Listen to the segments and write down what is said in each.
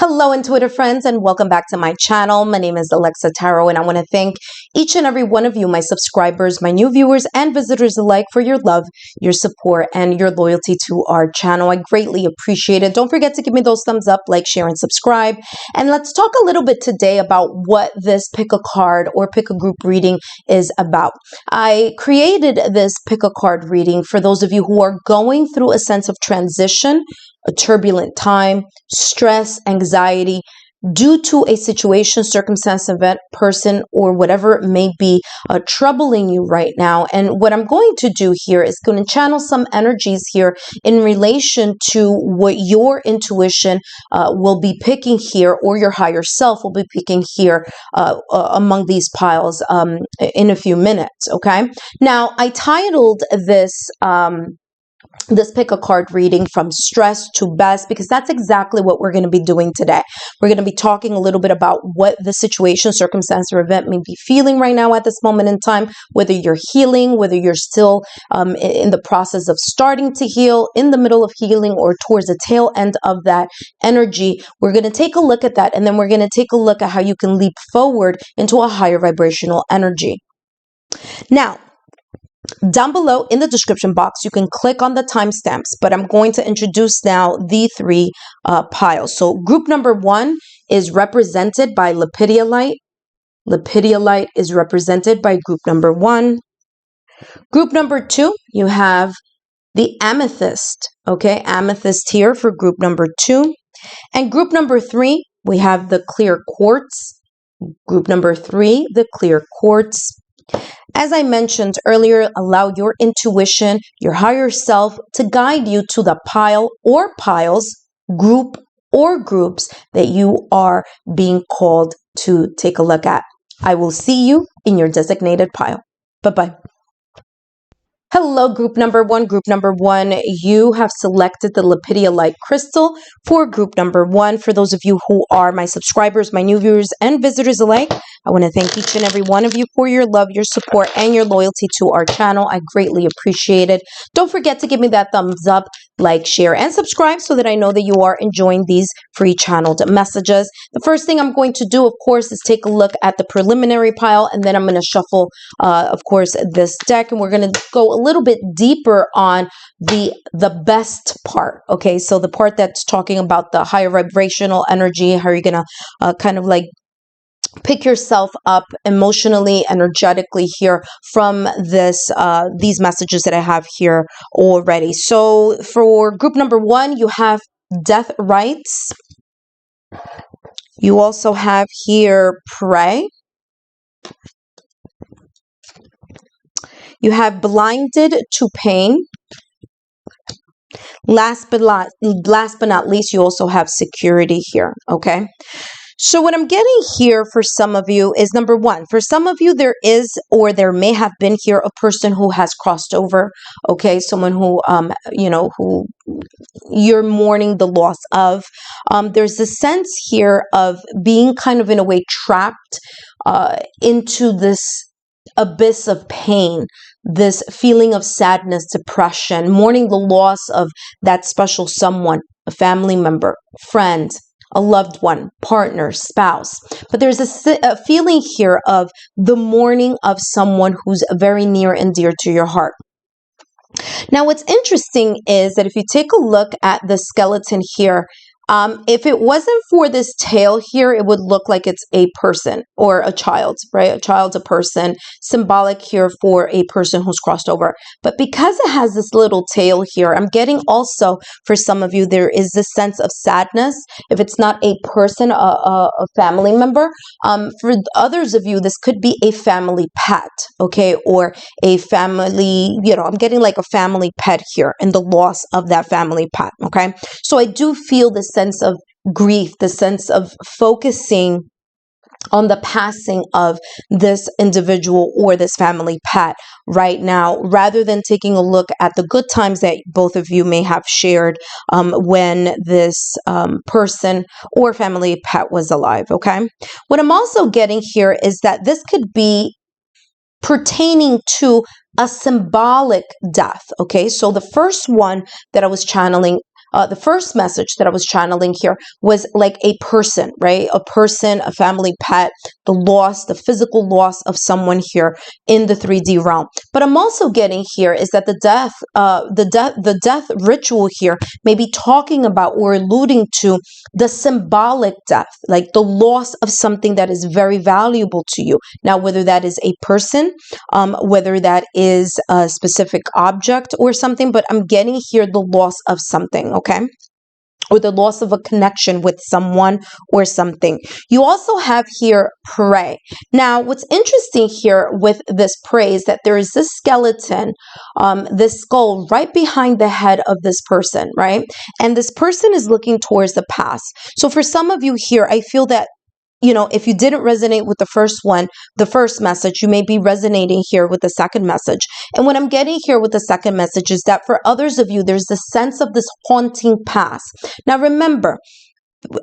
Hello, intuitive friends, and welcome back to my channel. My name is Lexa Tarot, and I want to thank each and every one of you, my subscribers, my new viewers, and visitors alike, for your love, your support, and your loyalty to our channel. I greatly appreciate it. Don't forget to give me those thumbs up, like, share, and subscribe. And let's talk a little bit today about what this pick a card or pick a group reading is about. I created this pick a card reading for those of you who are going through a sense of transition, a turbulent time, stress, anxiety, due to a situation, circumstance, event, person, or whatever it may be troubling you right now. And what I'm going to do here is going to channel some energies here in relation to what your intuition will be picking here, or your higher self will be picking here among these piles in a few minutes. Okay. Now, I titled this pick a card reading from stress to best, because that's exactly what we're going to be doing today. We're going to be talking a little bit about what the situation, circumstance, or event may be feeling right now at this moment in time, whether you're healing, whether you're still in the process of starting to heal, in the middle of healing, or towards the tail end of that energy. We're going to take a look at that, and then we're going to take a look at how you can leap forward into a higher vibrational energy. Now, down below in the description box, you can click on the timestamps, but I'm going to introduce now the three piles. So group number one is represented by Lepidolite. Lepidolite is represented by group number one. Group number two, you have the Amethyst. Okay, Amethyst here for group number two. And group number three, we have the Clear Quartz. Group number three, the Clear Quartz. As I mentioned earlier, allow your intuition, your higher self, to guide you to the pile or piles, group or groups that you are being called to take a look at. I will see you in your designated pile. Bye-bye. Hello, group number one. Group number one, you have selected the Lepidolite crystal for group number one. For those of you who are my subscribers, my new viewers, and visitors alike, I want to thank each and every one of you for your love, your support, and your loyalty to our channel. I greatly appreciate it. Don't forget to give me that thumbs up, like, share, and subscribe so that I know that you are enjoying these free channeled messages. The first thing I'm going to do, of course, is take a look at the preliminary pile, and then I'm going to shuffle, of course, this deck, and we're going to go a little bit deeper on the best part. Okay, so the part that's talking about the higher vibrational energy, how you're going to kind of like pick yourself up emotionally, energetically here from these messages that I have here already. So for group number one, you have Death Rites. You also have here Pray. You have Blinded to Pain. Last but not least, you also have Security here. Okay. So what I'm getting here for some of you is, number one, for some of you, there is, or there may have been here, a person who has crossed over. Okay. Someone who, who you're mourning the loss of. There's a sense here of being kind of in a way trapped into this abyss of pain, this feeling of sadness, depression, mourning the loss of that special someone, a family member, friend, a loved one, partner, spouse. But there's a feeling here of the mourning of someone who's very near and dear to your heart. Now, what's interesting is that if you take a look at the skeleton here, if it wasn't for this tail here, it would look like it's a person or a child, right? A child's a person, symbolic here for a person who's crossed over. But because it has this little tail here, I'm getting also, for some of you, there is this sense of sadness. If it's not a person, a family member, for others of you, this could be a family pet, okay? Or a family, I'm getting like a family pet here and the loss of that family pet, okay? So I do feel this sense of grief, the sense of focusing on the passing of this individual or this family pet right now, rather than taking a look at the good times that both of you may have shared when this person or family pet was alive. Okay. What I'm also getting here is that this could be pertaining to a symbolic death. Okay. So the first one that I was channeling the first message that I was channeling here was like a person, right? A person, a family pet, the loss, the physical loss of someone here in the 3D realm. But I'm also getting here is that the death ritual here may be talking about or alluding to the symbolic death, like the loss of something that is very valuable to you. Now, whether that is a person, whether that is a specific object or something, but I'm getting here the loss of something, okay? Or the loss of a connection with someone or something. You also have here pray. Now, what's interesting here with this pray is that there is this skeleton, this skull right behind the head of this person, right? And this person is looking towards the past. So for some of you here, I feel that, you know, if you didn't resonate with the first one, the first message, you may be resonating here with the second message. And what I'm getting here with the second message is that for others of you, there's a sense of this haunting past. Now, remember,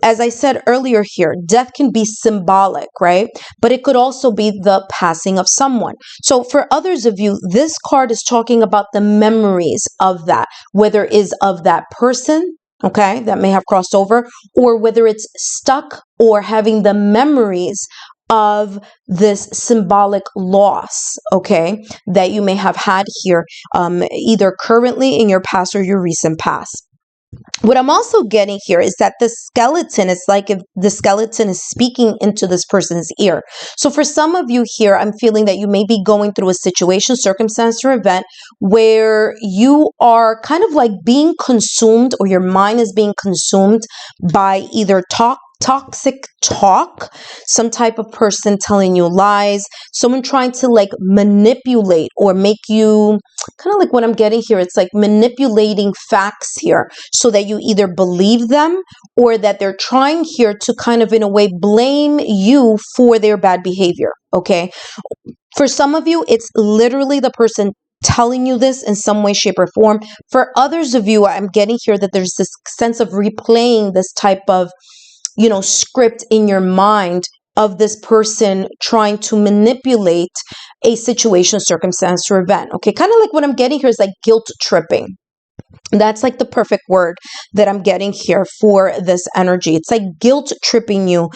as I said earlier here, death can be symbolic, right? But it could also be the passing of someone. So for others of you, this card is talking about the memories of that, whether it is of that person, okay, that may have crossed over, or whether it's stuck or having the memories of this symbolic loss, okay, that you may have had here, either currently in your past or your recent past. What I'm also getting here is that the skeleton is like if the skeleton is speaking into this person's ear. So for some of you here, I'm feeling that you may be going through a situation, circumstance, or event where you are kind of like being consumed, or your mind is being consumed by either toxic talk, some type of person telling you lies, someone trying to like manipulate or make you kind of like what I'm getting here. It's like manipulating facts here so that you either believe them or that they're trying here to kind of in a way blame you for their bad behavior. Okay. For some of you, it's literally the person telling you this in some way, shape, or form. For others of you, I'm getting here that there's this sense of replaying this type of, you know, script in your mind of this person trying to manipulate a situation, circumstance, or event. Okay, kind of like what I'm getting here is like guilt tripping. That's like the perfect word that I'm getting here for this energy. It's like guilt tripping you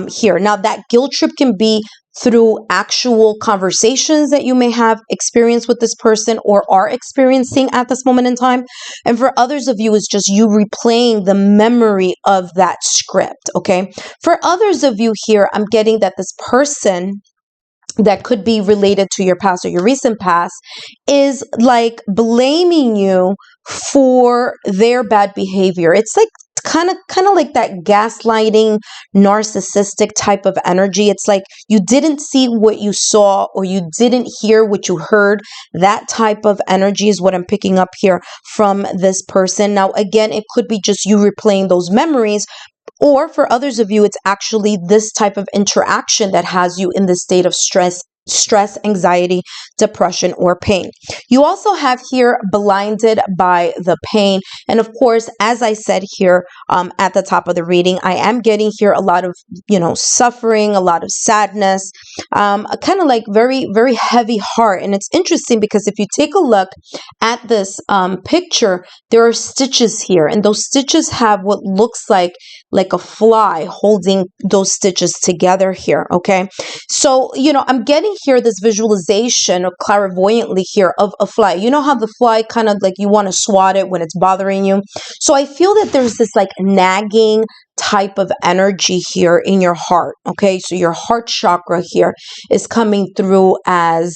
here. Now, that guilt trip can be through actual conversations that you may have experienced with this person or are experiencing at this moment in time. And for others of you, it's just you replaying the memory of that script, okay? For others of you here, I'm getting that this person that could be related to your past or your recent past is like blaming you for their bad behavior. It's like kind of like that gaslighting, narcissistic type of energy. It's like you didn't see what you saw or you didn't hear what you heard. That type of energy is what I'm picking up here from this person. Now, again, it could be just you replaying those memories, or for others of you, it's actually this type of interaction that has you in this state of stress, anxiety, depression, or pain. You also have here blinded by the pain. And of course, as I said here at the top of the reading, I am getting here a lot of, you know, suffering, a lot of sadness, kind of like very, very heavy heart. And it's interesting because if you take a look at this picture, there are stitches here, and those stitches have what looks like a fly holding those stitches together here, okay? So, you know, I'm getting here this visualization or clairvoyantly here of a fly. You know how the fly kind of like you want to swat it when it's bothering you? So I feel that there's this like nagging type of energy here in your heart, okay? So your heart chakra here is coming through as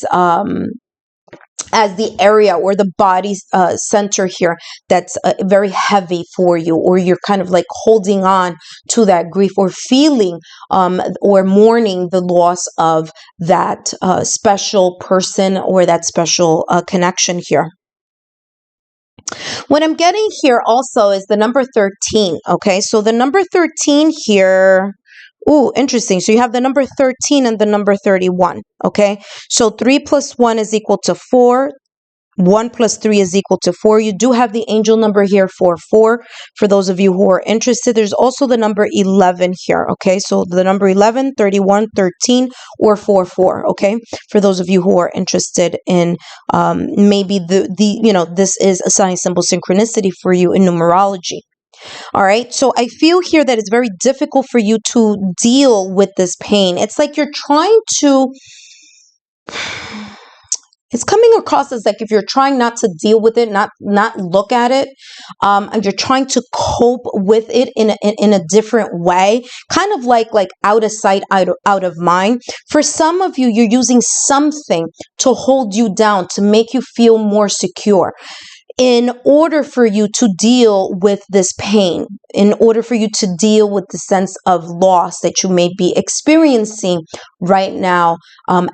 the area or the body center here that's very heavy for you, or you're kind of like holding on to that grief or feeling or mourning the loss of that special person or that special connection here. What I'm getting here also is the number 13, okay? So the number 13 here, ooh, interesting. So you have the number 13 and the number 31, okay? So 3 plus 1 is equal to 4. 1 plus 3 is equal to 4. You do have the angel number here for 4. For those of you who are interested, there's also the number 11 here. Okay, so the number 11, 31, 13, or 4. Okay, for those of you who are interested in maybe this is a sign symbol synchronicity for you in numerology. All right, so I feel here that it's very difficult for you to deal with this pain. It's like you're trying to. It's coming across as like if you're trying not to deal with it, not look at it, and you're trying to cope with it in a different way, kind of like out of sight, out of mind. For some of you, you're using something to hold you down, to make you feel more secure. In order for you to deal with this pain, in order for you to deal with the sense of loss that you may be experiencing right now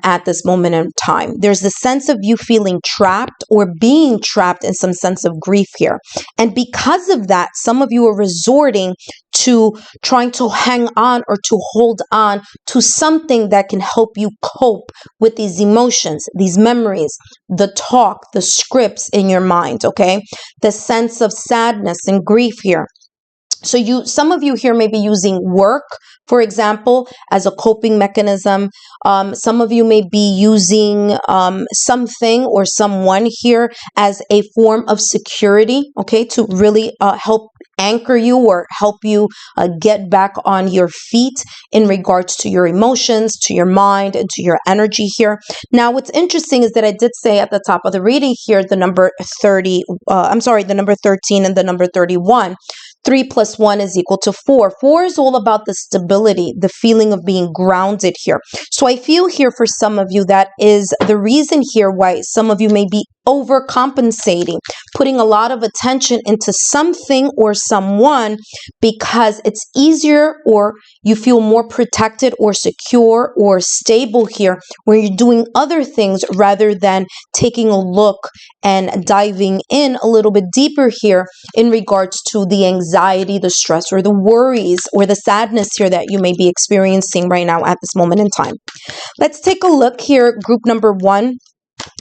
at this moment in time, there's the sense of you feeling trapped or being trapped in some sense of grief here. And because of that, some of you are resorting to trying to hang on or to hold on to something that can help you cope with these emotions, these memories, the talk, the scripts in your mind, okay? The sense of sadness and grief here. So some of you here may be using work, for example, as a coping mechanism. Some of you may be using something or someone here as a form of security, okay, to really help anchor you or help you get back on your feet in regards to your emotions, to your mind, and to your energy here. Now, what's interesting is that I did say at the top of the reading here, the number 13 and the number 31. 3 plus 1 is equal to 4. 4 is all about the stability, the feeling of being grounded here. So I feel here for some of you that is the reason here why some of you may be overcompensating, putting a lot of attention into something or someone because it's easier or you feel more protected or secure or stable here where you're doing other things rather than taking a look and diving in a little bit deeper here in regards to the anxiety, the stress, or the worries or the sadness here that you may be experiencing right now at this moment in time. Let's take a look here. Group number one,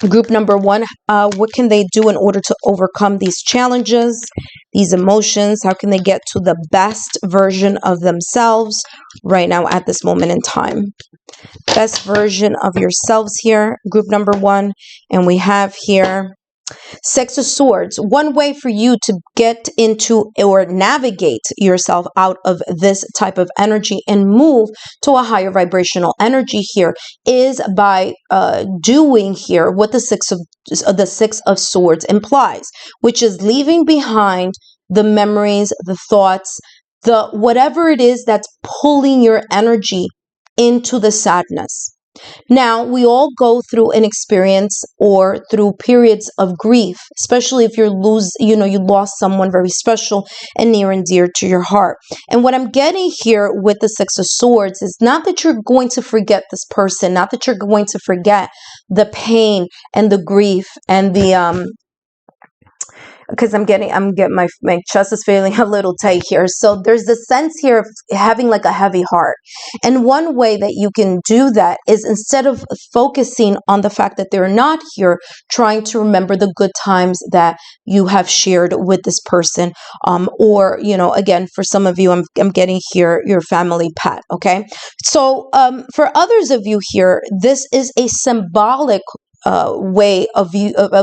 what can they do in order to overcome these challenges, these emotions? How can they get to the best version of themselves right now at this moment in time? Best version of yourselves here, group number one. And we have here Six of Swords. One way for you to get into or navigate yourself out of this type of energy and move to a higher vibrational energy here is by doing here what the Six of Swords implies, which is leaving behind the memories, the thoughts, the whatever it is that's pulling your energy into the sadness. Now, we all go through an experience or through periods of grief, especially if you lost someone very special and near and dear to your heart. And what I'm getting here with the Six of Swords is not that you're going to forget this person, not that you're going to forget the pain and the grief and the because I'm getting my chest is feeling a little tight here. So there's the sense here of having like a heavy heart. And one way that you can do that is instead of focusing on the fact that they're not here, trying to remember the good times that you have shared with this person. Or, again, for some of you, I'm getting here your family pet. Okay. So for others of you here, this is a symbolic way of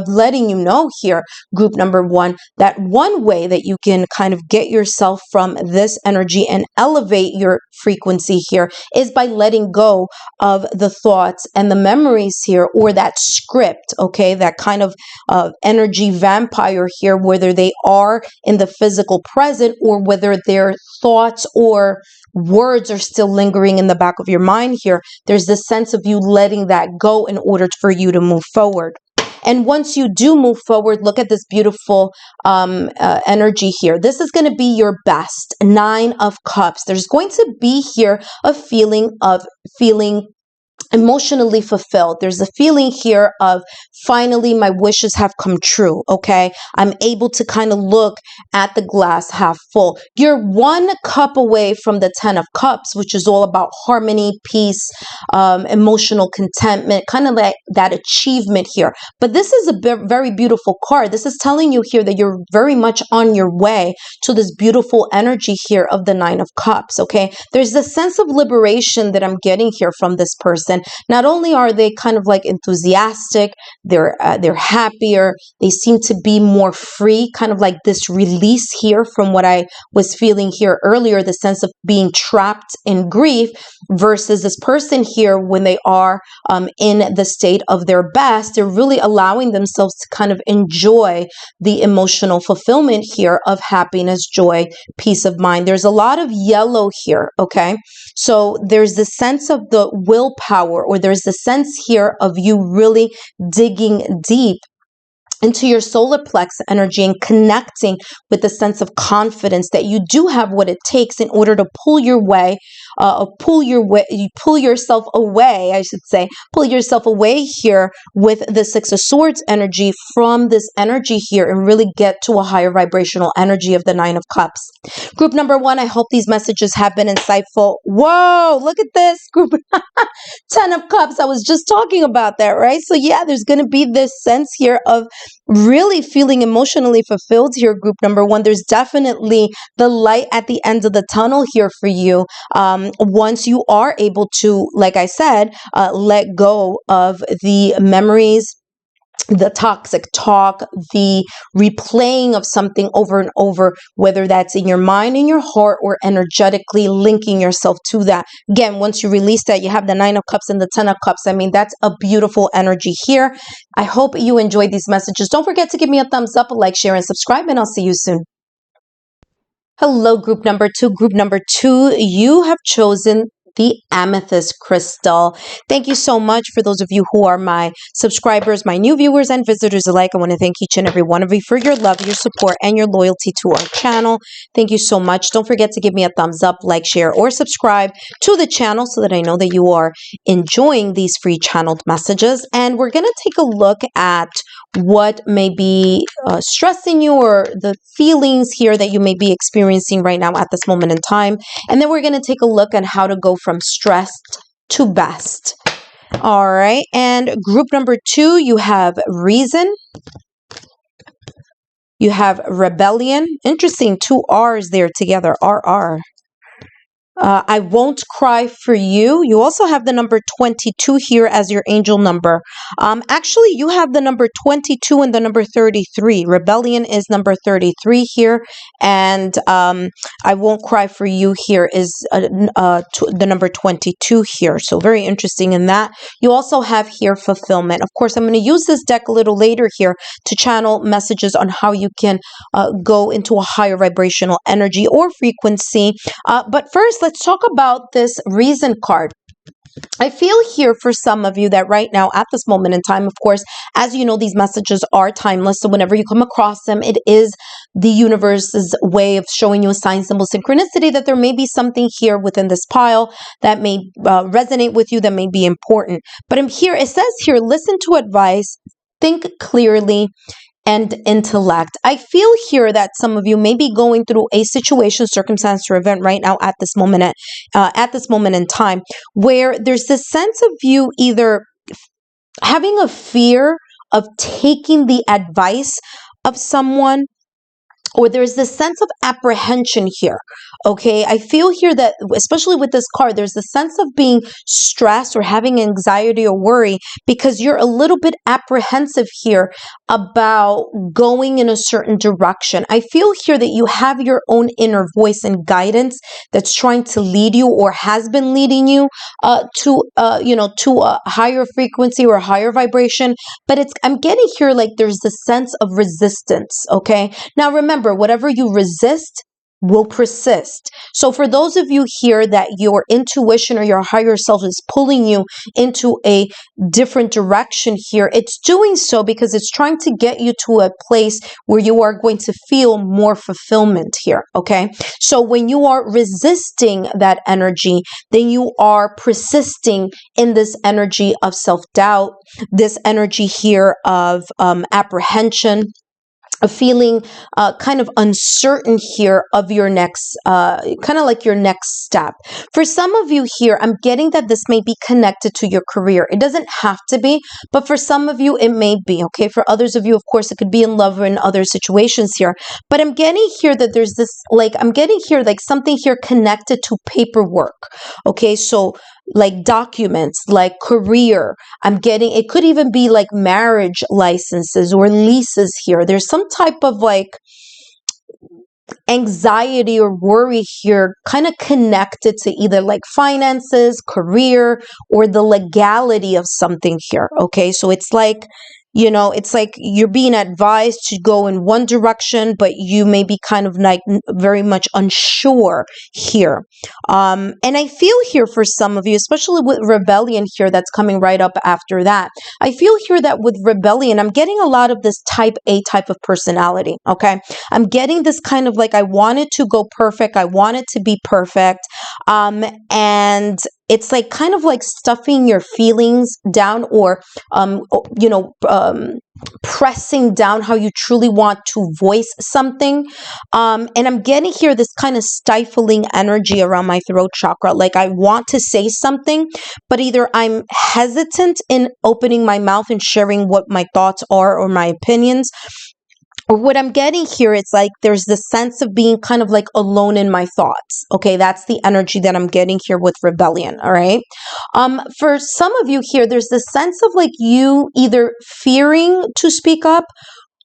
letting you know here, group number one, that one way that you can kind of get yourself from this energy and elevate your frequency here is by letting go of the thoughts and the memories here, or that script, okay, that kind of energy vampire here, whether they are in the physical present or whether their thoughts or words are still lingering in the back of your mind here. There's this sense of you letting that go in order for you to move forward. And once you do move forward, look at this beautiful energy here. This is going to be your best. 9 of Cups. There's going to be here a feeling emotionally fulfilled. There's a feeling here of finally my wishes have come true. Okay, I'm able to kind of look at the glass half full. You're one cup away from the 10 of Cups, which is all about harmony, peace, emotional contentment, kind of like that achievement here. But this is a very beautiful card. This is telling you here that you're very much on your way to this beautiful energy here of the 9 of Cups. Okay, there's this sense of liberation that I'm getting here from this person. Not only are they kind of like enthusiastic, they're happier, they seem to be more free, kind of like this release here from what I was feeling here earlier, the sense of being trapped in grief, versus this person here when they are in the state of their best, they're really allowing themselves to kind of enjoy the emotional fulfillment here of happiness, joy, peace of mind. There's a lot of yellow here, okay? So there's the sense of the willpower, or there's the sense here of you really digging deep into your solar plex energy and connecting with the sense of confidence that you do have what it takes in order to pull yourself away, I should say, pull yourself away here with the 6 of Swords energy from this energy here and really get to a higher vibrational energy of the 9 of Cups. Group number 1, I hope these messages have been insightful. Whoa, look at this group. 10 of Cups. I was just talking about that, right? So yeah, there's going to be this sense here of really feeling emotionally fulfilled here, group number 1. There's definitely the light at the end of the tunnel here for you. Once you are able to, like I said, let go of the memories, the toxic talk, the replaying of something over and over, whether that's in your mind, in your heart, or energetically linking yourself to that. Again, once you release that, you have the 9 of Cups and the 10 of Cups. I mean, that's a beautiful energy here. I hope you enjoyed these messages. Don't forget to give me a thumbs up, a like, share, and subscribe, and I'll see you soon. Hello, group number 2. Group number 2, you have chosen the amethyst crystal. Thank you so much for those of you who are my subscribers, my new viewers and visitors alike. I want to thank each and every one of you for your love, your support, and your loyalty to our channel. Thank you so much. Don't forget to give me a thumbs up, like, share, or subscribe to the channel so that I know that you are enjoying these free channeled messages. And we're going to take a look at what may be stressing you, or the feelings here that you may be experiencing right now at this moment in time. And then we're going to take a look at how to go from stressed to best. All right. And group number 2, you have reason. You have rebellion. Interesting. 2 R's there together. RR. I won't cry for you. You also have the number 22 here as your angel number. Actually, you have the number 22 and the number 33. Rebellion is number 33 here, and I won't cry for you here is the number 22 here. So very interesting in that. You also have here fulfillment. Of course, I'm going to use this deck a little later here to channel messages on how you can go into a higher vibrational energy or frequency. But first, let's talk about this reason card. I feel here for some of you that right now at this moment in time, of course, as you know, these messages are timeless. So whenever you come across them, it is the universe's way of showing you a sign, symbol, synchronicity that there may be something here within this pile that may resonate with you, that may be important. But I'm here, it says here, listen to advice, think clearly, and intellect. I feel here that some of you may be going through a situation, circumstance, or event right now at this moment in time, where there's this sense of you either having a fear of taking the advice of someone, or there's this sense of apprehension here, okay? I feel here that, especially with this card, there's a sense of being stressed or having anxiety or worry because you're a little bit apprehensive here about going in a certain direction. I feel here that you have your own inner voice and guidance that's trying to lead you, or has been leading you to a higher frequency or a higher vibration. But I'm getting here like there's this sense of resistance, okay? Now remember, whatever you resist will persist. So for those of you here that your intuition or your higher self is pulling you into a different direction here, it's doing so because it's trying to get you to a place where you are going to feel more fulfillment here, okay? So when you are resisting that energy, then you are persisting in this energy of self-doubt, this energy here of apprehension, a feeling kind of uncertain here of your next, kind of like your next step. For some of you here, I'm getting that this may be connected to your career. It doesn't have to be, but for some of you, it may be, okay? For others of you, of course, it could be in love or in other situations here. But I'm getting here that there's this, like, I'm getting here like something here connected to paperwork, okay? So like documents, like career. I'm getting, it could even be like marriage licenses or leases here. There's some type of like anxiety or worry here kind of connected to either like finances, career, or the legality of something here, okay? So it's like, you know, it's like you're being advised to go in one direction, but you may be kind of like very much unsure here. And I feel here for some of you, especially with rebellion here that's coming right up after that. I feel here that with rebellion, I'm getting a lot of this type A type of personality, okay? I'm getting this kind of like, I want it to go perfect. I want it to be perfect. And it's like kind of like stuffing your feelings down, or, you know, pressing down how you truly want to voice something. And I'm getting here this kind of stifling energy around my throat chakra. Like I want to say something, but either I'm hesitant in opening my mouth and sharing what my thoughts are or my opinions, or what I'm getting here, it's like there's this sense of being kind of like alone in my thoughts. Okay, that's the energy that I'm getting here with rebellion. All right. For some of you here, there's this sense of like you either fearing to speak up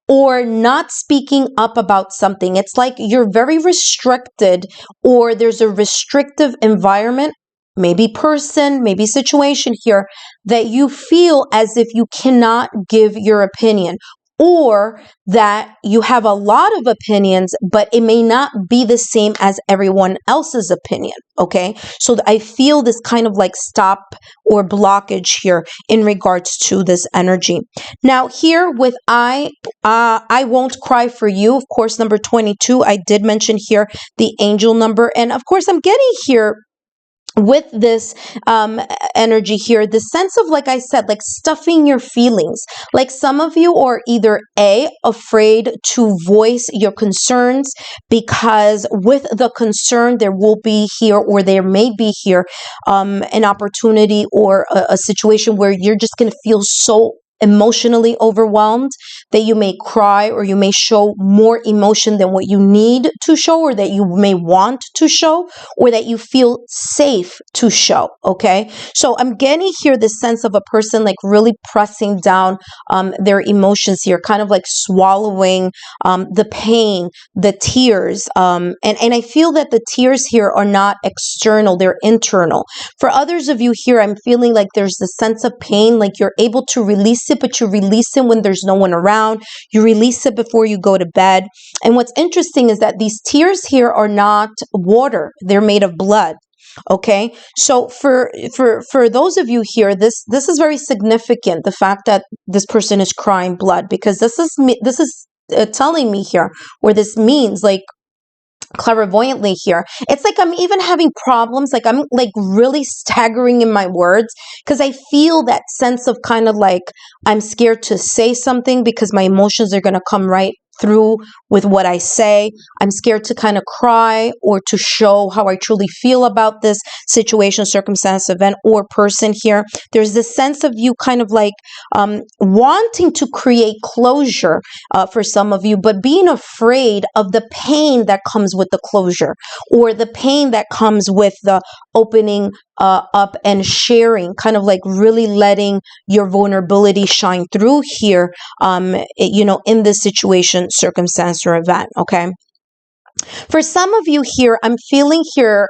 or not speaking up about something. It's like you're very restricted, or there's a restrictive environment, maybe person, maybe situation here, that you feel as if you cannot give your opinion, or that you have a lot of opinions, but it may not be the same as everyone else's opinion, okay? So I feel this kind of like stop or blockage here in regards to this energy. Now here with I won't cry for you, of course, number 22, I did mention here the angel number, and of course I'm getting here with this energy here, the sense of, like I said, like stuffing your feelings. Like some of you are either A, afraid to voice your concerns, because with the concern there will be here, or there may be here, an opportunity or a situation where you're just going to feel so emotionally overwhelmed that you may cry, or you may show more emotion than what you need to show, or that you may want to show, or that you feel safe to show, okay? So I'm getting here this sense of a person like really pressing down their emotions here, kind of like swallowing the pain, the tears, and I feel that the tears here are not external, they're internal. For others of you here, I'm feeling like there's this sense of pain, like you're able to release it, but you release it when there's no one around. You release it before you go to bed. And what's interesting is that these tears here are not water. They're made of blood. Okay, so for those of you here, this is very significant, the fact that this person is crying blood, because this is telling me here, or this means, like, clairvoyantly here, it's like I'm even having problems, like I'm like really staggering in my words, because I feel that sense of kind of like I'm scared to say something because my emotions are going to come right through with what I say. I'm scared to kind of cry or to show how I truly feel about this situation, circumstance, event, or person here. There's this sense of you kind of like wanting to create closure for some of you, but being afraid of the pain that comes with the closure, or the pain that comes with the opening up and sharing, kind of like really letting your vulnerability shine through here, you know, in this situation, circumstance, or event, okay? For some of you here, I'm feeling here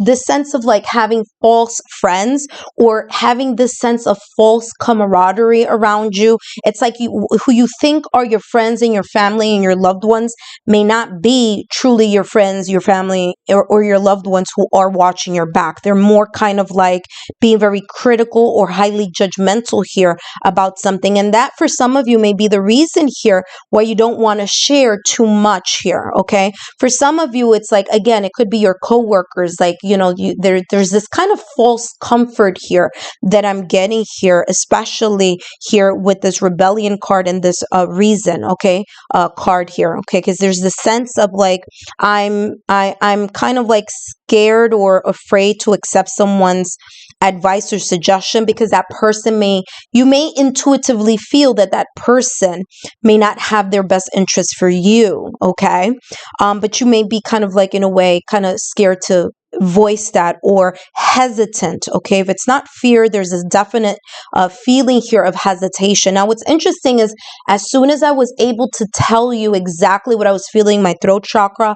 this sense of like having false friends or having this sense of false camaraderie around you. It's like who you think are your friends and your family and your loved ones may not be truly your friends, your family, or your loved ones who are watching your back. They're more kind of like being very critical or highly judgmental here about something. And that for some of you may be the reason here why you don't want to share too much here, okay? For some of you, it's like, again, it could be your coworkers, like, there's this kind of false comfort here that I'm getting here, especially here with this rebellion card and this reason, okay, card here, okay, because there's this sense of like, I'm kind of like scared or afraid to accept someone's advice or suggestion because that person you may intuitively feel that that person may not have their best interest for you, okay? But you may be kind of like, in a way, kind of scared to voice that or hesitant, okay? If it's not fear, there's this definite feeling here of hesitation. Now, what's interesting is as soon as I was able to tell you exactly what I was feeling, my throat chakra,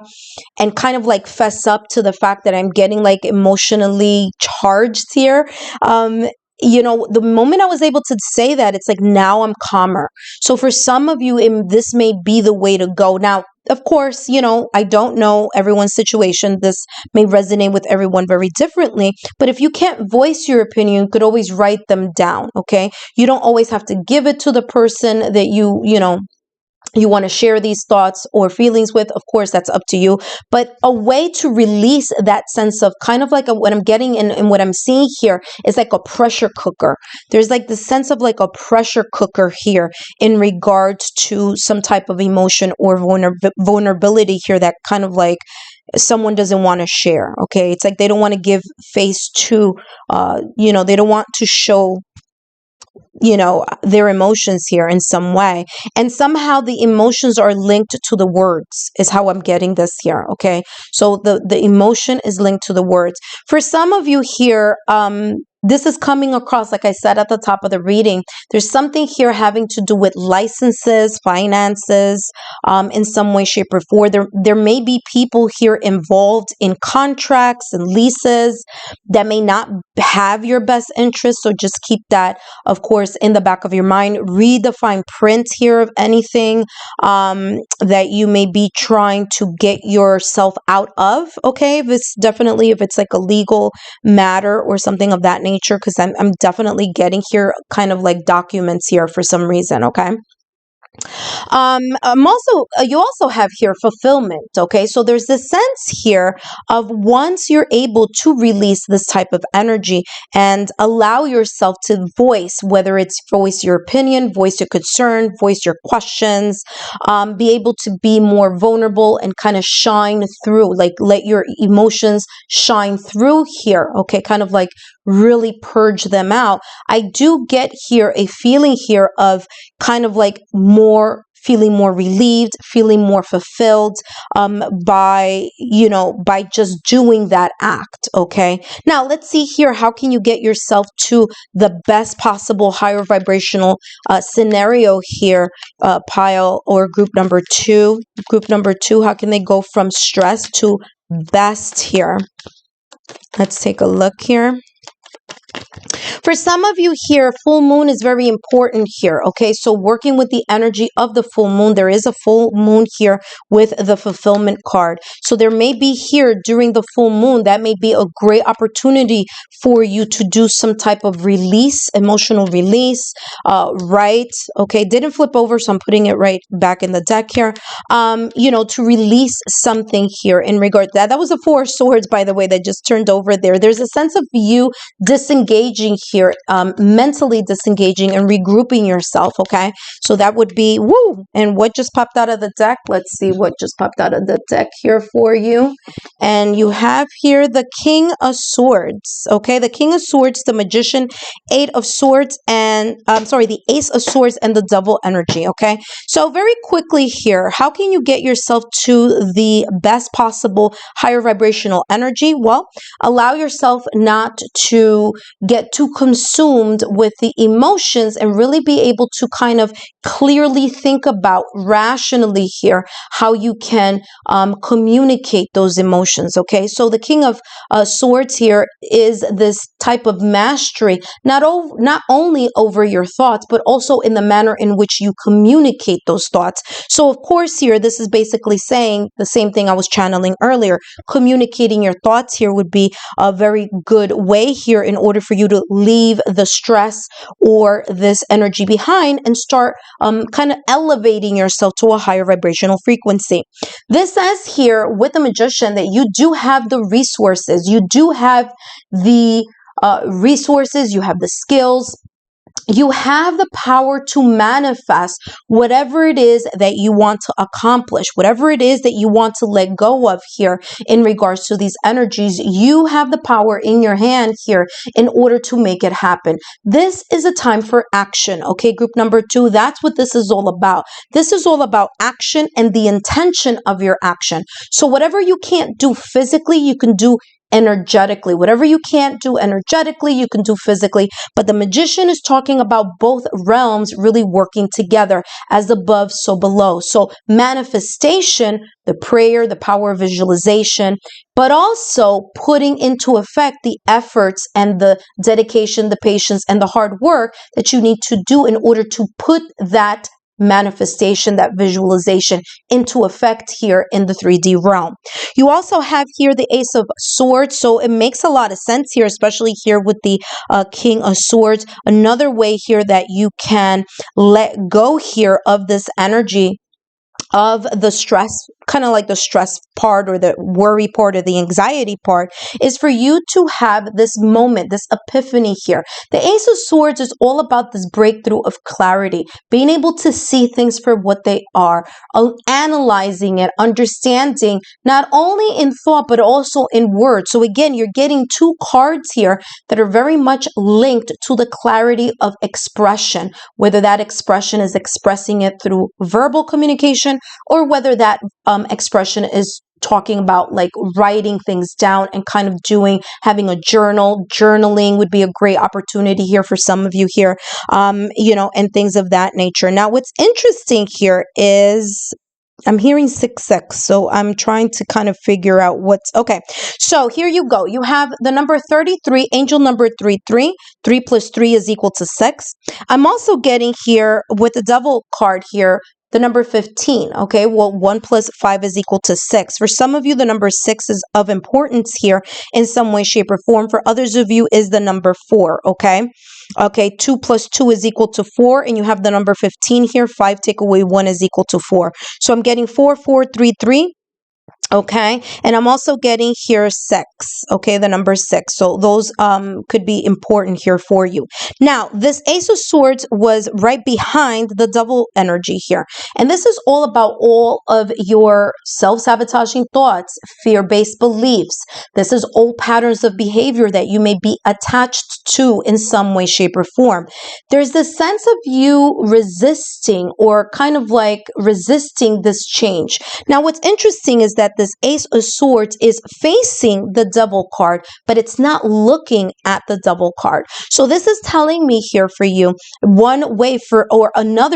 and kind of like fess up to the fact that I'm getting like emotionally charged here, the moment I was able to say that, it's like now I'm calmer. So for some of you, this may be the way to go. Now, of course, I don't know everyone's situation. This may resonate with everyone very differently. But if you can't voice your opinion, you could always write them down, okay? You don't always have to give it to the person that you want to share these thoughts or feelings with. Of course, that's up to you. But a way to release that sense of kind of like what I'm getting and what I'm seeing here is like a pressure cooker. There's like the sense of like a pressure cooker here in regards to some type of emotion or vulnerability here that kind of like someone doesn't want to share. Okay. It's like they don't want to give face to, they don't want to show their emotions here in some way, and somehow the emotions are linked to the words is how I'm getting this here, okay? So the emotion is linked to the words. For some of you here, this is coming across, like I said at the top of the reading, there's something here having to do with licenses, finances, in some way, shape, or form. There may be people here involved in contracts and leases that may not have your best interest. So just keep that, of course, in the back of your mind. Read the fine print here of anything that you may be trying to get yourself out of, okay? If it's like a legal matter or something of that nature, because I'm definitely getting here kind of like documents here for some reason, okay? You also have here fulfillment, okay? So there's this sense here of once you're able to release this type of energy and allow yourself to voice, whether it's voice your opinion, voice your concern, voice your questions, be able to be more vulnerable and kind of shine through, like let your emotions shine through here, okay? Kind of like really purge them out. I do get here a feeling here of kind of like feeling more relieved, feeling more fulfilled by just doing that act, okay? Now, let's see here, how can you get yourself to the best possible higher vibrational scenario here, pile or group number two? Group number two, how can they go from stress to best here? Let's take a look here. For some of you here, full moon is very important here, okay? So working with the energy of the full moon, there is a full moon here with the fulfillment card. So there may be here during the full moon, that may be a great opportunity for you to do some type of release, emotional release, right? Okay, didn't flip over, so I'm putting it right back in the deck here. To release something here in regard to that. That was a Four of Swords, by the way, that just turned over there. There's a sense of you disengaging here, mentally disengaging and regrouping yourself, okay? So that would be, woo! And what just popped out of the deck? Let's see what just popped out of the deck here for you. And you have here the King of Swords, okay? The King of Swords, the Magician, Eight of Swords, and, the Ace of Swords and the Devil energy, okay? So very quickly here, how can you get yourself to the best possible higher vibrational energy? Well, allow yourself not to get too consumed with the emotions and really be able to kind of clearly think about rationally here how you can communicate those emotions. Okay, so the King of Swords here is this type of mastery, not only over your thoughts, but also in the manner in which you communicate those thoughts. So of course here, this is basically saying the same thing I was channeling earlier. Communicating your thoughts here would be a very good way here in order for you to leave the stress or this energy behind and start kind of elevating yourself to a higher vibrational frequency. This says here with the Magician that you do have the resources, you do have the resources, you have the skills, you have the power to manifest whatever it is that you want to accomplish, whatever it is that you want to let go of here in regards to these energies. You have the power in your hand here in order to make it happen. This is a time for action. Okay, group number 2, that's what this is all about. This is all about action and the intention of your action. So whatever you can't do physically, you can do energetically. Whatever you can't do energetically, you can do physically. But the Magician is talking about both realms really working together, as above, so below. So manifestation, the prayer, the power of visualization, but also putting into effect the efforts and the dedication, the patience, and the hard work that you need to do in order to put that manifestation, that visualization into effect here in the 3D realm. You also have here the Ace of Swords, so it makes a lot of sense here, especially here with the King of Swords. Another way here that you can let go here of this energy of the stress, kind of like the stress part or the worry part or the anxiety part, is for you to have this moment, this epiphany here. The Ace of Swords is all about this breakthrough of clarity, being able to see things for what they are, analyzing it, understanding, not only in thought, but also in words. So again, you're getting 2 cards here that are very much linked to the clarity of expression, whether that expression is expressing it through verbal communication or whether that expression is talking about like writing things down and kind of having a journal. Journaling would be a great opportunity here for some of you here, and things of that nature. Now, what's interesting here is I'm hearing 6-6, so I'm trying to kind of figure out what's okay. So here you go. You have the number 33, angel number 33. 3 plus 3 is equal to 6. I'm also getting here with the devil card here, the number 15, okay? Well, 1 plus 5 is equal to 6. For some of you, the number 6 is of importance here in some way, shape, or form. For others of you, is the number 4, okay? Okay, 2 plus 2 is equal to 4, and you have the number 15 here. 5 take away 1 is equal to 4. So I'm getting 4, 4, 3, 3. Okay, and I'm also getting here 6, okay, the number 6. So those could be important here for you. Now, this Ace of Swords was right behind the double energy here. And this is all about all of your self-sabotaging thoughts, fear-based beliefs. This is old patterns of behavior that you may be attached to in some way, shape, or form. There's this sense of you resisting or kind of like resisting this change. Now, what's interesting is that this Ace of Swords is facing the double card, but it's not looking at the double card. So this is telling me here for you, another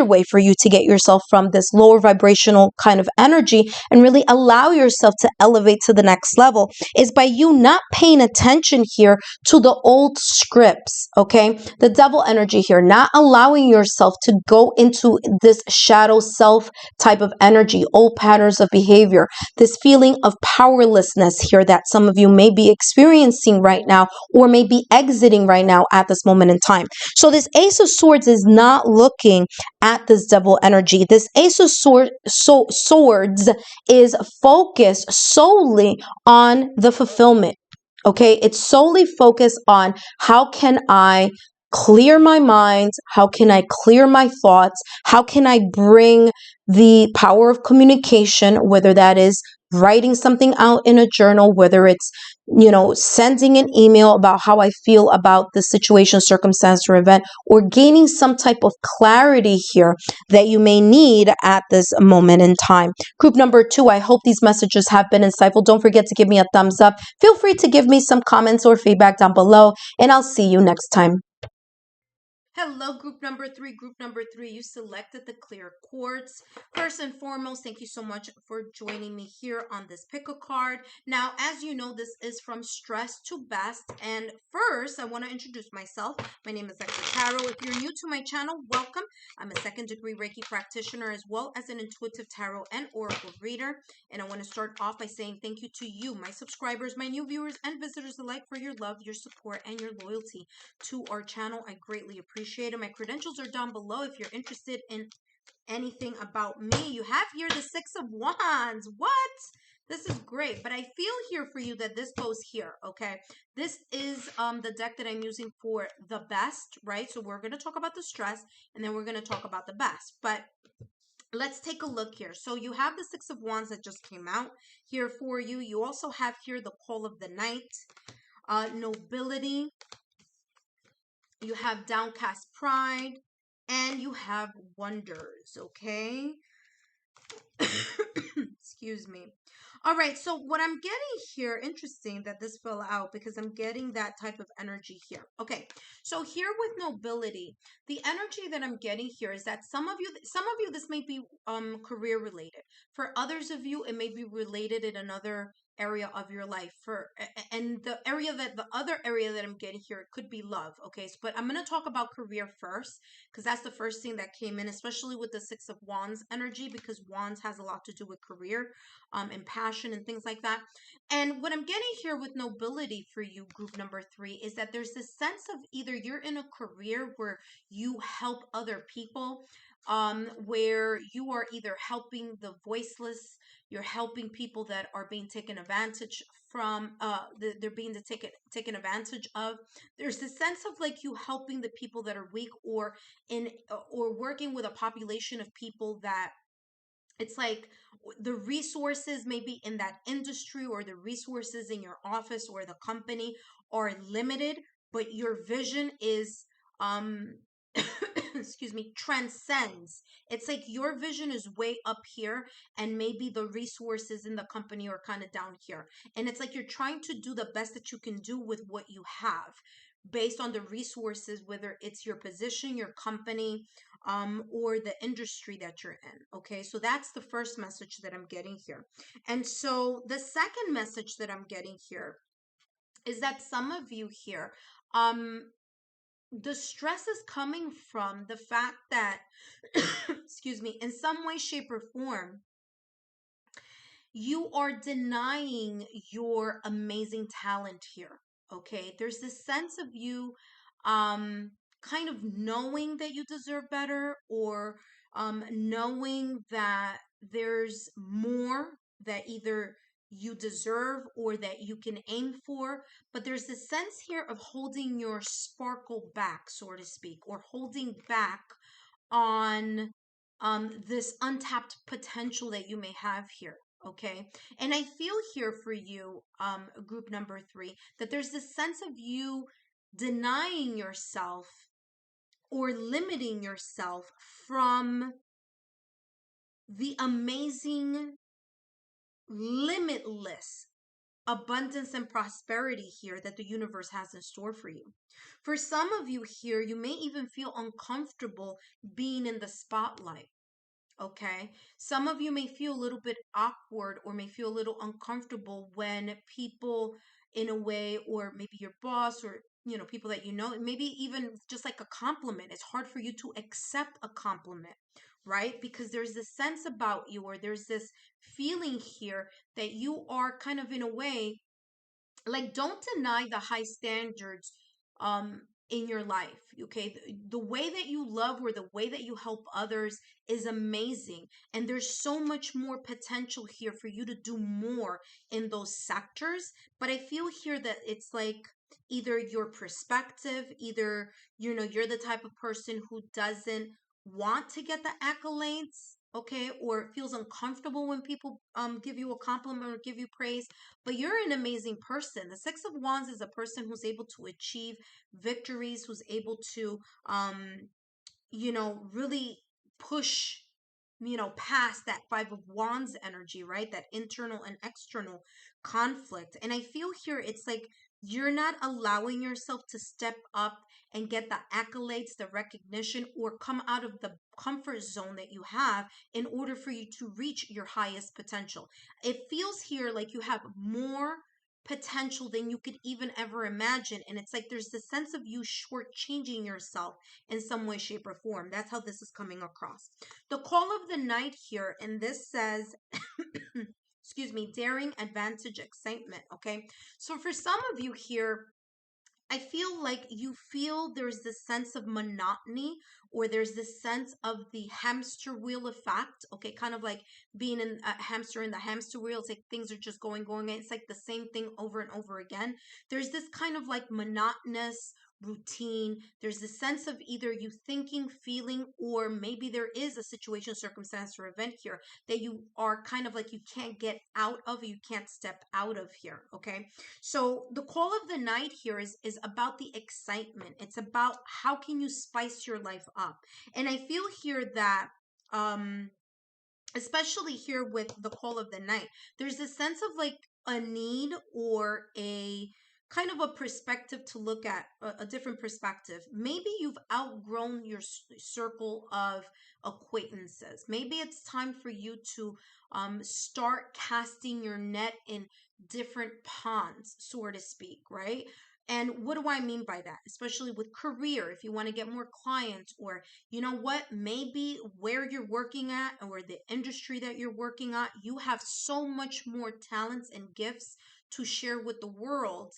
way for you to get yourself from this lower vibrational kind of energy and really allow yourself to elevate to the next level is by you not paying attention here to the old scripts, okay? The double energy here, not allowing yourself to go into this shadow self type of energy, old patterns of behavior, this feeling of powerlessness here that some of you may be experiencing right now or may be exiting right now at this moment in time. So this Ace of Swords is not looking at this double energy. This Ace of Swords is focused solely on the fulfillment. Okay, it's solely focused on how can I clear my mind? How can I clear my thoughts? How can I bring the power of communication, whether that is writing something out in a journal, whether it's, sending an email about how I feel about the situation, circumstance, or event, or gaining some type of clarity here that you may need at this moment in time. Group number 2, I hope these messages have been insightful. Don't forget to give me a thumbs up. Feel free to give me some comments or feedback down below, and I'll see you next time. Hello, group number three. Group number three, you selected the clear quartz. First and foremost, thank you so much for joining me here on this pick a card. Now, as you know, this is from stress to best. And first, I want to introduce myself. My name is Lexa Tarot. If you're new to my channel, welcome. I'm a second-degree Reiki practitioner as well as an intuitive tarot and oracle reader. And I want to start off by saying thank you to you, my subscribers, my new viewers, and visitors alike for your love, your support, and your loyalty to our channel. I greatly appreciate it. My credentials are down below if you're interested in anything about me. You have here the Six of Wands. What? This is great, but I feel here for you that this goes here, okay? This is the deck that I'm using for the best, right? So we're going to talk about the stress, and then we're going to talk about the best. But let's take a look here. So you have the Six of Wands that just came out here for you. You also have here the Call of the Night, Nobility. You have Downcast Pride, and you have Wonders, okay? Excuse me. All right, so what I'm getting here, interesting that this fell out because I'm getting that type of energy here. Okay, so here with Nobility, the energy that I'm getting here is that some of you, this may be career related. For others of you, it may be related in another area of your life. And the other area that I'm getting here, it could be love. Okay, so, but I'm going to talk about career first because that's the first thing that came in, especially with the Six of Wands energy, because Wands has a lot to do with career and passion and things like that. And what I'm getting here with Nobility for you, group number three, is that there's this sense of either you're in a career where you help other people, where you are either helping the voiceless, you're helping people that are being taken advantage from, they're being taken advantage of. There's this sense of like you helping the people that are weak, or working with a population of people that it's like the resources maybe in that industry or the resources in your office or the company are limited, but your vision is excuse me, transcends. It's like your vision is way up here and maybe the resources in the company are kind of down here. And it's like you're trying to do the best that you can do with what you have based on the resources, whether it's your position, your company, or the industry that you're in. Okay, so that's the first message that I'm getting here. And so the second message that I'm getting here is that some of you here, the stress is coming from the fact that, excuse me, in some way, shape, or form, you are denying your amazing talent here. Okay, there's this sense of you kind of knowing that you deserve better, or knowing that there's more that either you deserve or that you can aim for, but there's this sense here of holding your sparkle back, so to speak, or holding back on this untapped potential that you may have here. Okay, and I feel here for you, group number three, that there's this sense of you denying yourself or limiting yourself from the amazing, limitless abundance and prosperity here that the universe has in store for you. For some of you here, you may even feel uncomfortable being in the spotlight. Okay, some of you may feel a little bit awkward or may feel a little uncomfortable when people, in a way, or maybe your boss, or people that maybe even just like a compliment, it's hard for you to accept a compliment, right? Because there's this sense about you, or there's this feeling here that you are kind of, in a way, like, don't deny the high standards in your life. Okay, the way that you love or the way that you help others is amazing, and there's so much more potential here for you to do more in those sectors. But I feel here that it's like either your perspective, either you're the type of person who doesn't want to get the accolades, okay, or feels uncomfortable when people give you a compliment or give you praise. But you're an amazing person. The Six of Wands is a person who's able to achieve victories, who's able to, really push, past that Five of Wands energy, right? That internal and external conflict. And I feel here it's like You're not allowing yourself to step up and get the accolades, the recognition, or come out of the comfort zone that you have in order for you to reach your highest potential. It feels here like you have more potential than you could even ever imagine. And it's like there's this sense of you shortchanging yourself in some way, shape, or form. That's how this is coming across. The call of the night here, and this says, excuse me, daring, advantage, excitement. Okay. So for some of you here, I feel like you feel there's this sense of monotony, or there's this sense of the hamster wheel effect. Okay, kind of like being in a hamster in the hamster wheel. It's like things are just going. It's like the same thing over and over again. There's this kind of like monotonous routine. There's this sense of either you thinking, feeling, or maybe there is a situation, circumstance, or event here that you are kind of like you can't get out of, you can't step out of here. Okay, so the call of the night here is about the excitement. It's about how can you spice your life up. And I feel here that especially here with the call of the night, there's a sense of like a need or a kind of a perspective to look at, a different perspective. Maybe you've outgrown your circle of acquaintances. Maybe it's time for you to start casting your net in different ponds, so to speak, right? And what do I mean by that? Especially with career, if you want to get more clients, or you know what, maybe where you're working at or the industry that you're working at, you have so much more talents and gifts to share with the world.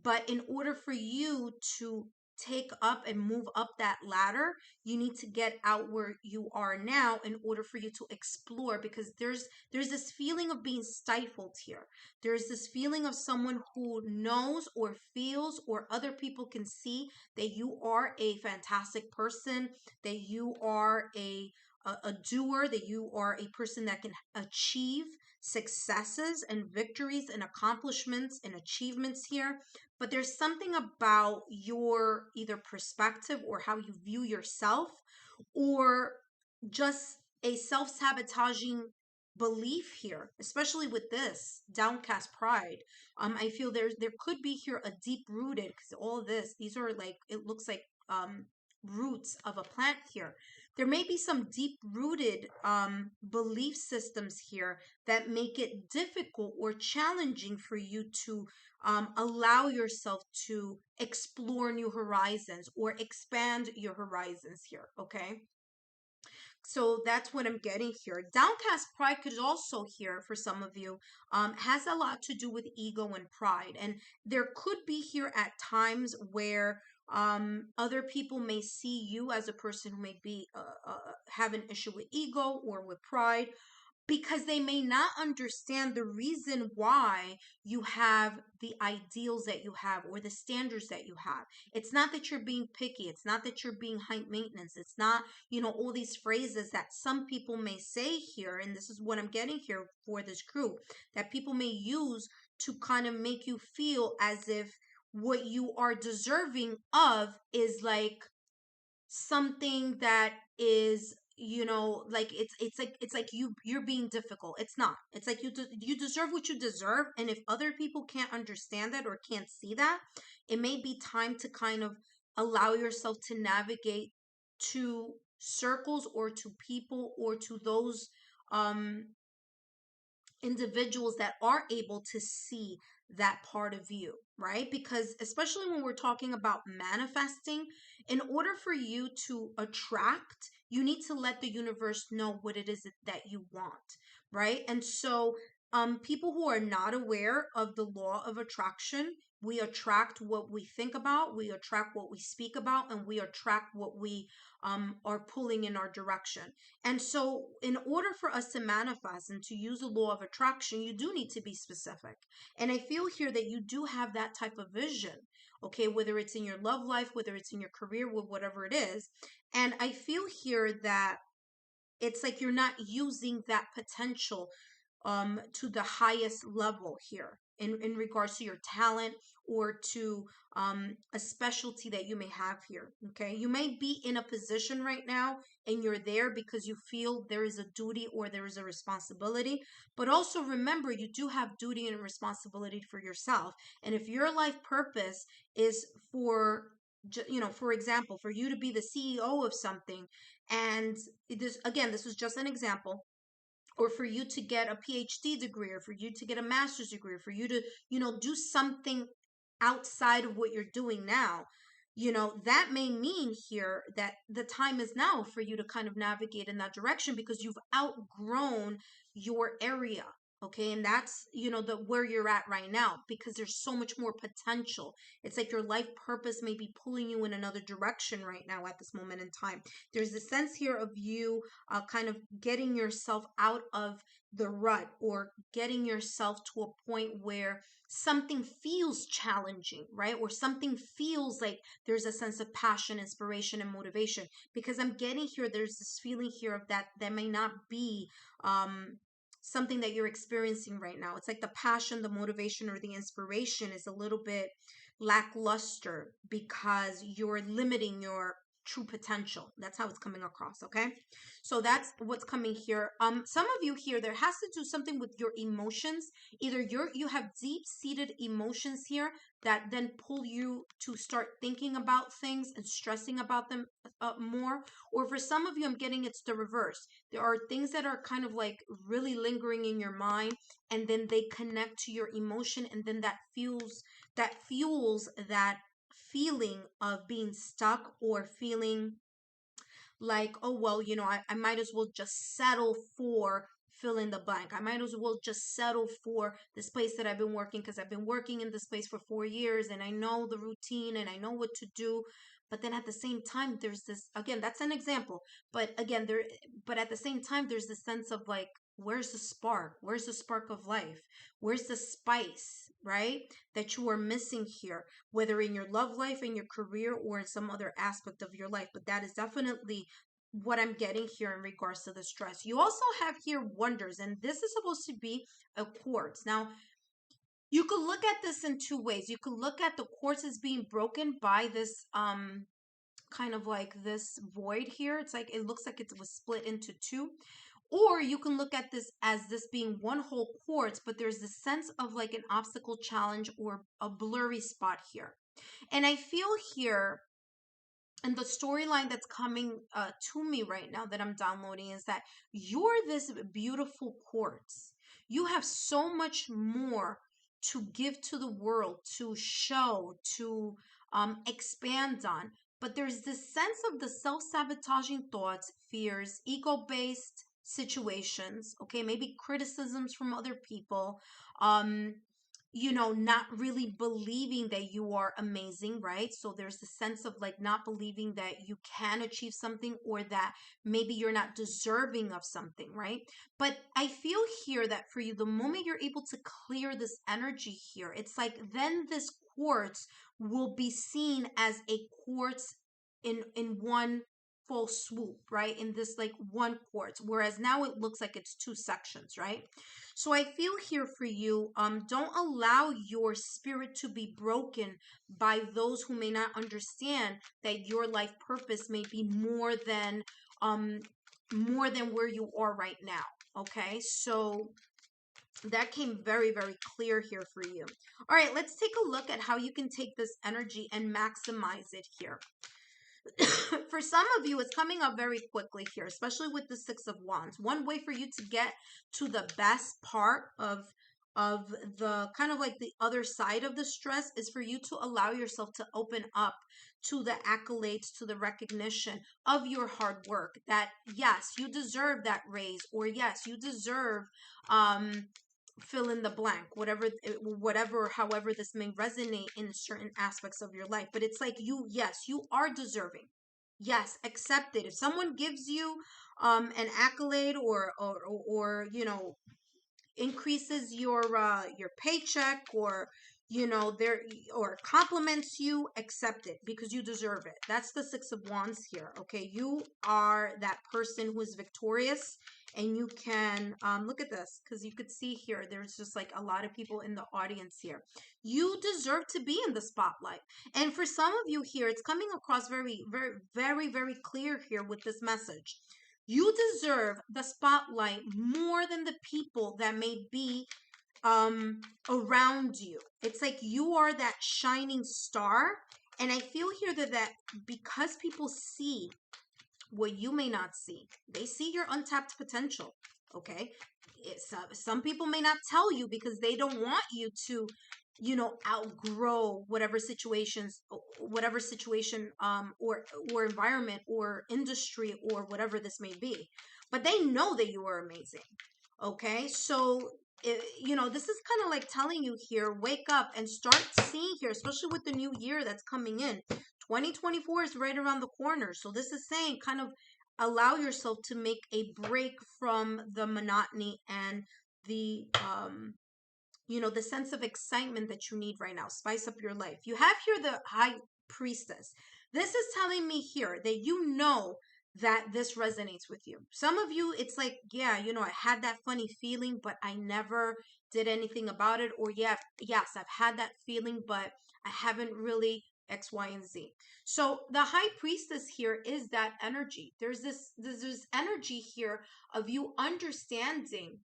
But in order for you to take up and move up that ladder, you need to get out where you are now in order for you to explore, because there's this feeling of being stifled here. There's this feeling of someone who knows or feels, or other people can see that you are a fantastic person, that you are a doer, that you are a person that can achieve successes and victories and accomplishments and achievements here. But there's something about your either perspective or how you view yourself, or just a self-sabotaging belief here, especially with this downcast pride. I feel there could be here a deep rooted, because all of this, these are like, it looks like roots of a plant here. There may be some deep rooted belief systems here that make it difficult or challenging for you to allow yourself to explore new horizons or expand your horizons here. Okay, so that's what I'm getting here. Downcast pride could also here for some of you has a lot to do with ego and pride. And there could be here at times where other people may see you as a person who may be have an issue with ego or with pride, because they may not understand the reason why you have the ideals that you have or the standards that you have. It's not that you're being picky. It's not that you're being high maintenance. It's not, all these phrases that some people may say here. And this is what I'm getting here for this group, that people may use to kind of make you feel as if what you are deserving of is like something that is, like it's like you're being difficult. It's not. It's like you deserve what you deserve. And if other people can't understand that or can't see that, it may be time to kind of allow yourself to navigate to circles or to people or to those um individuals that are able to see that part of you, right? Because especially when we're talking about manifesting, in order for you to attract, you need to let the universe know what it is that you want, right? And so people who are not aware of the law of attraction, we attract what we think about, we attract what we speak about, and we attract what we are pulling in our direction. And so, in order for us to manifest and to use the law of attraction, you do need to be specific. And I feel here that you do have that type of vision, okay, whether it's in your love life, whether it's in your career, whatever it is. And I feel here that it's like you're not using that potential to the highest level here. in regards to your talent or to a specialty that you may have here. Okay, you may be in a position right now and you're there because you feel there is a duty or there is a responsibility, but also remember you do have duty and responsibility for yourself. And if your life purpose is for, you know, for example, for you to be the CEO of something, and this, again, this was just an example, or for you to get a PhD degree, or for you to get a master's degree, or for you to, you know, do something outside of what you're doing now, you know, that may mean here that the time is now for you to kind of navigate in that direction because you've outgrown your area. Okay, and that's, you know, the where you're at right now, because there's so much more potential. It's like your life purpose may be pulling you in another direction right now at this moment in time. There's a sense here of you kind of getting yourself out of the rut, or getting yourself to a point where something feels challenging, right? Or something feels like there's a sense of passion, inspiration, and motivation. Because I'm getting here, there's this feeling here of that may not be something that you're experiencing right now. It's like the passion, the motivation, or the inspiration is a little bit lackluster because you're limiting your true potential. That's how it's coming across. Okay, so that's what's coming here. Some of you here, there has to do something with your emotions. Either you have deep-seated emotions here that then pull you to start thinking about things and stressing about them more, or for some of you, I'm getting it's the reverse. There are things that are kind of like really lingering in your mind, and then they connect to your emotion, and then that fuels that feeling of being stuck, or feeling like, oh, well, you know, I might as well just settle for fill in the blank. I might as well just settle for this place that I've been working, because I've been working in this place for 4 years and I know the routine and I know what to do. But then at the same time, there's this, again, that's an example, but again, but at the same time, there's this sense of like, where's the spark? Where's the spark of life? Where's the spice, right? That you are missing here, whether in your love life, in your career, or in some other aspect of your life. But that is definitely what I'm getting here in regards to the stress. You also have here wonders, and this is supposed to be a quartz. Now, you could look at this in two ways. You could look at the quartz as being broken by this kind of like this void here. It's like it looks like it was split into two. Or you can look at this as this being one whole quartz, but there's this sense of like an obstacle, challenge, or a blurry spot here. And I feel here, and the storyline that's coming to me right now that I'm downloading, is that you're this beautiful quartz. You have so much more to give to the world, to show, to expand on. But there's this sense of the self-sabotaging thoughts, fears, ego-based situations, okay, maybe criticisms from other people, you know, not really believing that you are amazing, right? So there's a sense of like not believing that you can achieve something, or that maybe you're not deserving of something, right? But I feel here that for you, the moment you're able to clear this energy here, it's like then this quartz will be seen as a quartz in one full swoop, right? In this like one quartz, whereas now it looks like it's two sections, right? So I feel here for you, don't allow your spirit to be broken by those who may not understand that your life purpose may be more than where you are right now. Okay, so that came very, very clear here for you. All right, let's take a look at how you can take this energy and maximize it here. For some of you, it's coming up very quickly here, especially with the Six of Wands. One way for you to get to the best part of the kind of like the other side of the stress is for you to allow yourself to open up to the accolades, to the recognition of your hard work, that yes, you deserve that raise, or yes, you deserve fill in the blank, whatever, however this may resonate in certain aspects of your life. But it's like yes, you are deserving. Yes, accept it. If someone gives you an accolade, or you know, increases your paycheck, or you know, or compliments you, accept it, because you deserve it. That's the Six of Wands here. Okay, you are that person who is victorious and you can look at this, because you could see here there's just like a lot of people in the audience here. You deserve to be in the spotlight. And for some of you here, it's coming across very, very, very, very clear here with this message. You deserve the spotlight more than the people that may be around you. It's like you are that shining star. And I feel here that because people see what you may not see, they see your untapped potential. Okay, some people may not tell you because they don't want you to, you know, outgrow whatever situation or environment or industry or whatever this may be, but they know that you are amazing. Okay, so you know, this is kind of like telling you here, wake up and start seeing here, especially with the new year that's coming in. 2024 is right around the corner. So this is saying kind of allow yourself to make a break from the monotony and the you know, the sense of excitement that you need right now. Spice up your life. You have here the High Priestess. This is telling me here that you know that this resonates with you. Some of you, it's like, yeah, you know, I had that funny feeling, but I never did anything about it. Or yeah, yes, I've had that feeling, but I haven't really X, Y, and Z. So the High Priestess here is that energy. There's this energy here of you understanding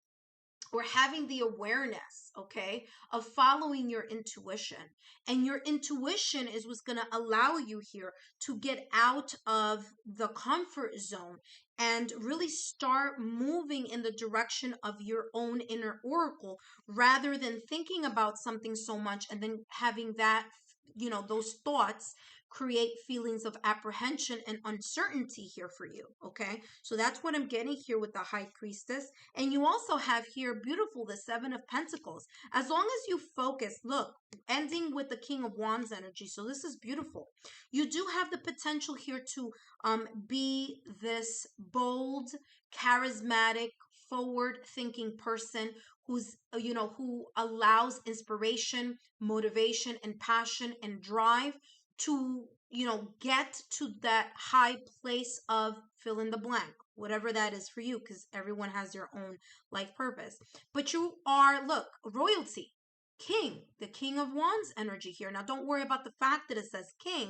or having the awareness, okay, of following your intuition. And your intuition is what's going to allow you here to get out of the comfort zone and really start moving in the direction of your own inner oracle, rather than thinking about something so much and then having that, you know, those thoughts create feelings of apprehension and uncertainty here for you. Okay, so that's what I'm getting here with the High Priestess. And you also have here, beautiful, the Seven of Pentacles. As long as you focus, look, ending with the King of Wands energy. So this is beautiful. You do have the potential here to be this bold, charismatic, forward-thinking person who's, you know, who allows inspiration, motivation, and passion and drive to, you know, get to that high place of fill in the blank, whatever that is for you, because everyone has their own life purpose. But you are, look, royalty, king, the King of Wands energy here. Now, don't worry about the fact that it says king.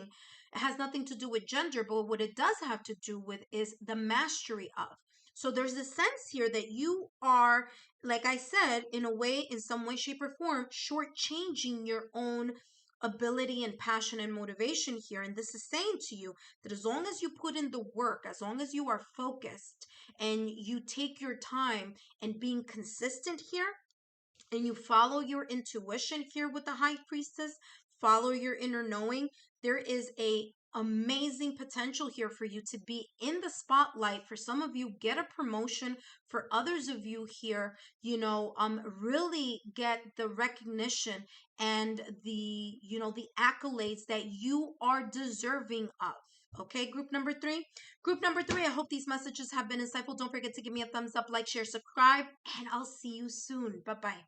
It has nothing to do with gender, but what it does have to do with is the mastery of. So there's a sense here that you are, like I said, in a way, in some way, shape, or form, shortchanging your own ability and passion and motivation here. And this is saying to you that as long as you put in the work, as long as you are focused and you take your time and being consistent here, and you follow your intuition here with the High Priestess, follow your inner knowing, there is a amazing potential here for you to be in the spotlight. For some of you, get a promotion. For others of you here, you know, really get the recognition and the, you know, the accolades that you are deserving of. Okay, group number three. Group number three, I hope these messages have been insightful. Don't forget to give me a thumbs up, like, share, subscribe, and I'll see you soon. Bye-bye.